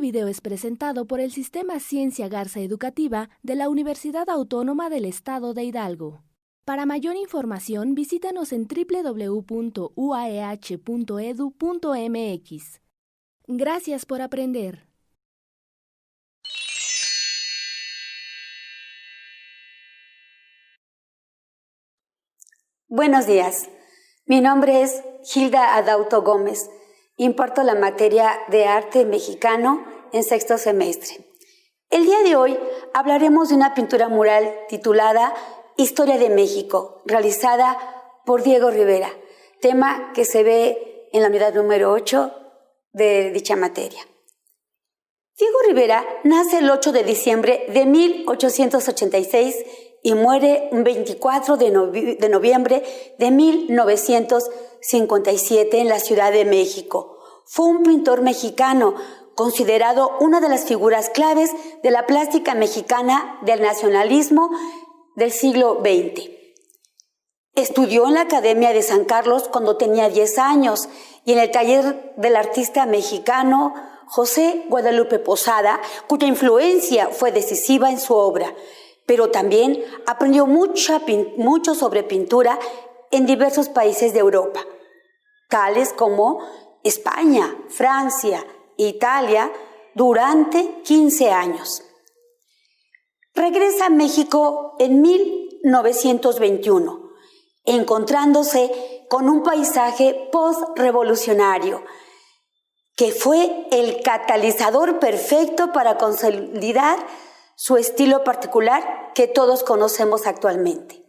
video es presentado por el Sistema Ciencia Garza Educativa de la Universidad Autónoma del Estado de Hidalgo. Para mayor información, visítanos en www.uaeh.edu.mx. Gracias por aprender. Buenos días. Mi nombre es Hilda Adauto Gómez. Imparto la materia de arte mexicano en sexto semestre. El día de hoy hablaremos de una pintura mural titulada Historia de México, realizada por Diego Rivera, tema que se ve en la unidad número 8 de dicha materia. Diego Rivera nace el 8 de diciembre de 1886 y muere un 24 de noviembre de 1957 en la Ciudad de México. Fue un pintor mexicano, considerado una de las figuras claves de la plástica mexicana del nacionalismo del siglo XX. Estudió en la Academia de San Carlos cuando tenía 10 años y en el taller del artista mexicano José Guadalupe Posada, cuya influencia fue decisiva en su obra, pero también aprendió mucho sobre pintura en diversos países de Europa, tales como España, Francia e Italia, durante 15 años. Regresa a México en 1921, encontrándose con un paisaje post-revolucionario, que fue el catalizador perfecto para consolidar su estilo particular que todos conocemos actualmente.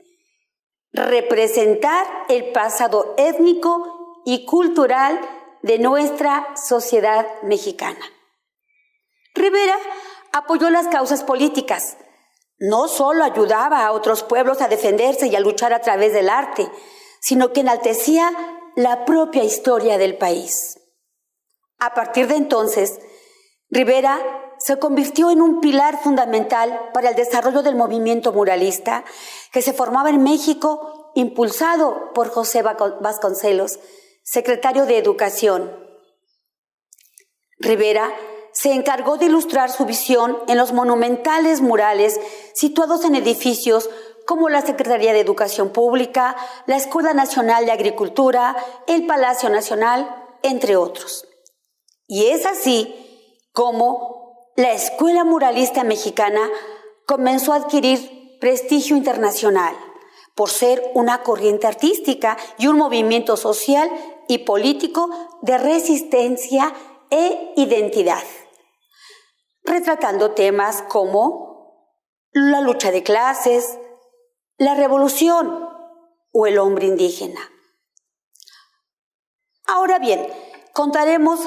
Representar el pasado étnico y cultural de nuestra sociedad mexicana. Rivera apoyó las causas políticas. No solo ayudaba a otros pueblos a defenderse y a luchar a través del arte, sino que enaltecía la propia historia del país. A partir de entonces, Rivera se convirtió en un pilar fundamental para el desarrollo del movimiento muralista que se formaba en México, impulsado por José Vasconcelos, secretario de Educación. Rivera se encargó de ilustrar su visión en los monumentales murales situados en edificios como la Secretaría de Educación Pública, la Escuela Nacional de Agricultura, el Palacio Nacional, entre otros. Y es así como la Escuela Muralista Mexicana comenzó a adquirir prestigio internacional por ser una corriente artística y un movimiento social y político de resistencia e identidad, retratando temas como la lucha de clases, la revolución o el hombre indígena. Ahora bien, contaremos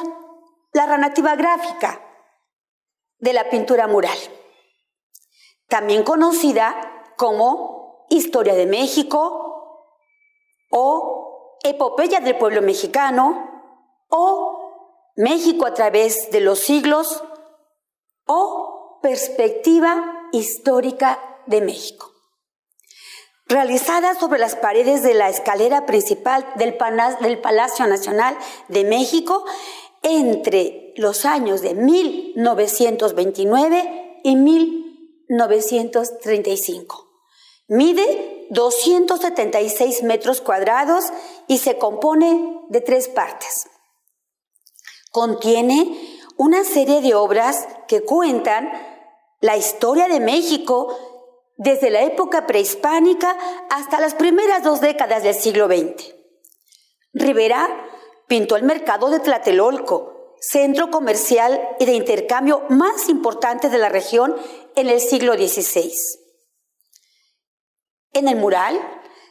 la narrativa gráfica de la pintura mural, también conocida como Historia de México o Epopeya del Pueblo Mexicano o México a través de los siglos o Perspectiva Histórica de México. Realizada sobre las paredes de la escalera principal del Palacio Nacional de México entre los años de 1929 y 1935. Mide 276 metros cuadrados y se compone de 3 partes. Contiene una serie de obras que cuentan la historia de México desde la época prehispánica hasta las primeras 2 décadas del siglo XX. Rivera pintó el mercado de Tlatelolco, centro comercial y de intercambio más importante de la región en el siglo XVI. En el mural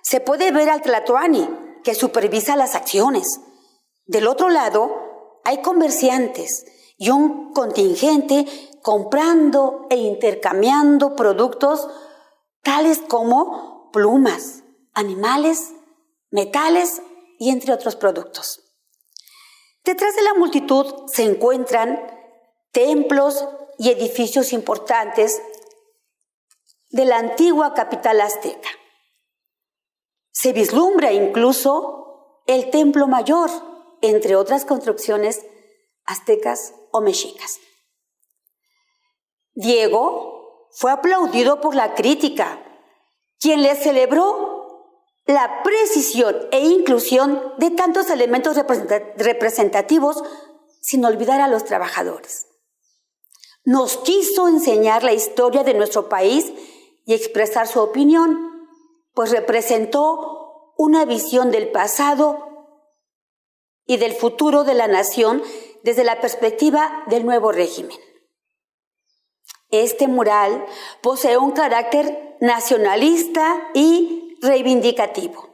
se puede ver al tlatoani, que supervisa las acciones. Del otro lado hay comerciantes y un contingente comprando e intercambiando productos tales como plumas, animales, metales y entre otros productos. Detrás de la multitud se encuentran templos y edificios importantes de la antigua capital azteca. Se vislumbra incluso el Templo Mayor, entre otras construcciones aztecas o mexicas. Diego fue aplaudido por la crítica, quien le celebró la precisión e inclusión de tantos elementos representativos sin olvidar a los trabajadores. Nos quiso enseñar la historia de nuestro país y expresar su opinión, pues representó una visión del pasado y del futuro de la nación desde la perspectiva del nuevo régimen. Este mural posee un carácter nacionalista y reivindicativo,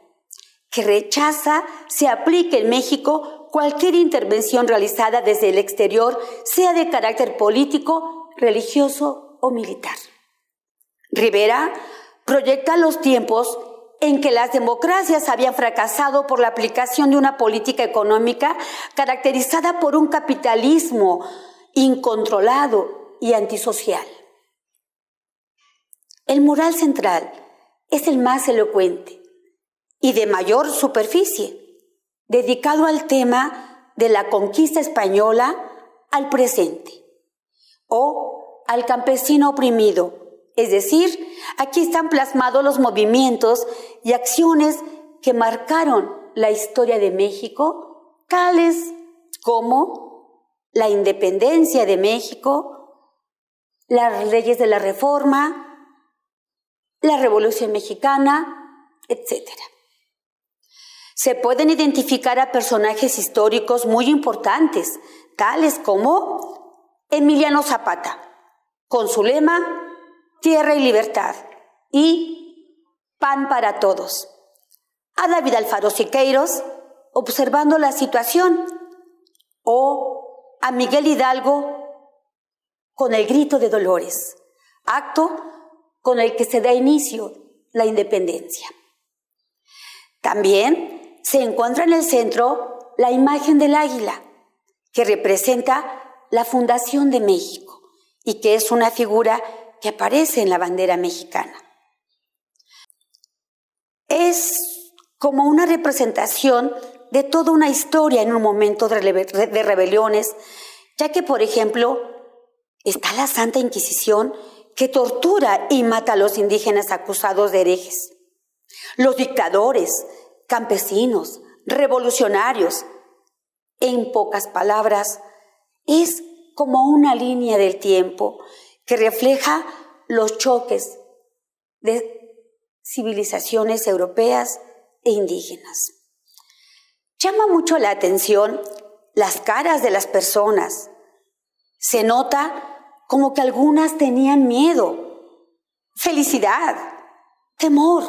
que rechaza se aplique en México cualquier intervención realizada desde el exterior, sea de carácter político, religioso o militar. Rivera proyecta los tiempos en que las democracias habían fracasado por la aplicación de una política económica caracterizada por un capitalismo incontrolado y antisocial. El mural central es el más elocuente y de mayor superficie, dedicado al tema de la conquista española al presente, o al campesino oprimido. Es decir, aquí están plasmados los movimientos y acciones que marcaron la historia de México, tales como la independencia de México, las leyes de la Reforma, la Revolución Mexicana, etc. Se pueden identificar a personajes históricos muy importantes, tales como Emiliano Zapata, con su lema Tierra y Libertad y Pan para Todos. A David Alfaro Siqueiros, observando la situación, o a Miguel Hidalgo con el Grito de Dolores, acto con el que se da inicio la independencia. También se encuentra en el centro la imagen del águila, que representa la fundación de México y que es una figura que aparece en la bandera mexicana. Es como una representación de toda una historia en un momento de rebeliones, ya que, por ejemplo, está la Santa Inquisición, que tortura y mata a los indígenas acusados de herejes. Los dictadores, campesinos, revolucionarios. En pocas palabras, es como una línea del tiempo que refleja los choques de civilizaciones europeas e indígenas. Llama mucho la atención las caras de las personas. Se nota como que algunas tenían miedo, felicidad, temor,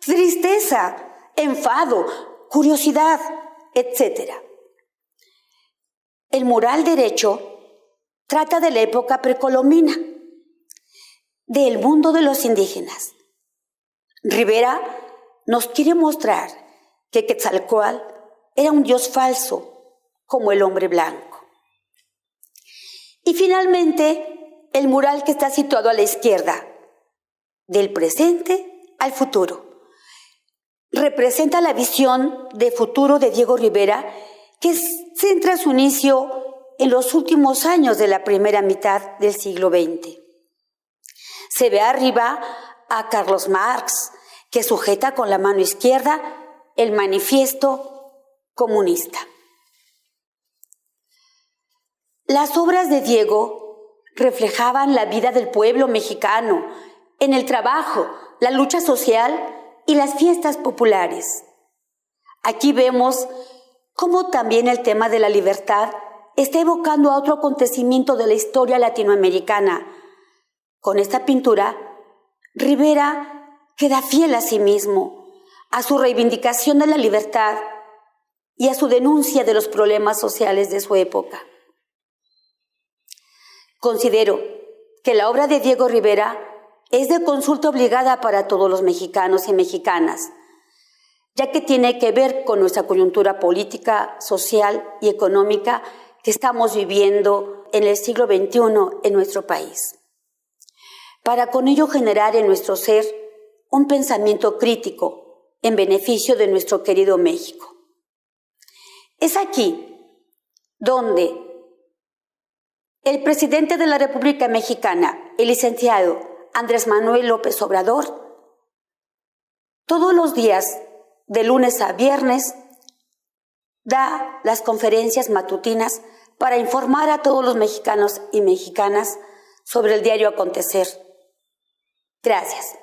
tristeza, enfado, curiosidad, etc. El mural derecho trata de la época precolombina, del mundo de los indígenas. Rivera nos quiere mostrar que Quetzalcóatl era un dios falso, como el hombre blanco. Y finalmente, el mural que está situado a la izquierda, del presente al futuro, representa la visión de futuro de Diego Rivera, que centra su inicio en los últimos años de la primera mitad del siglo XX. Se ve arriba a Carlos Marx, que sujeta con la mano izquierda el manifiesto comunista. Las obras de Diego reflejaban la vida del pueblo mexicano en el trabajo, la lucha social y las fiestas populares. Aquí vemos cómo también el tema de la libertad está evocando a otro acontecimiento de la historia latinoamericana. Con esta pintura, Rivera queda fiel a sí mismo, a su reivindicación de la libertad y a su denuncia de los problemas sociales de su época. Considero que la obra de Diego Rivera es de consulta obligada para todos los mexicanos y mexicanas, ya que tiene que ver con nuestra coyuntura política, social y económica que estamos viviendo en el siglo XXI en nuestro país. Para con ello generar en nuestro ser un pensamiento crítico en beneficio de nuestro querido México. Es aquí donde el presidente de la República Mexicana, el licenciado Andrés Manuel López Obrador, todos los días, de lunes a viernes, da las conferencias matutinas para informar a todos los mexicanos y mexicanas sobre el diario acontecer. Gracias.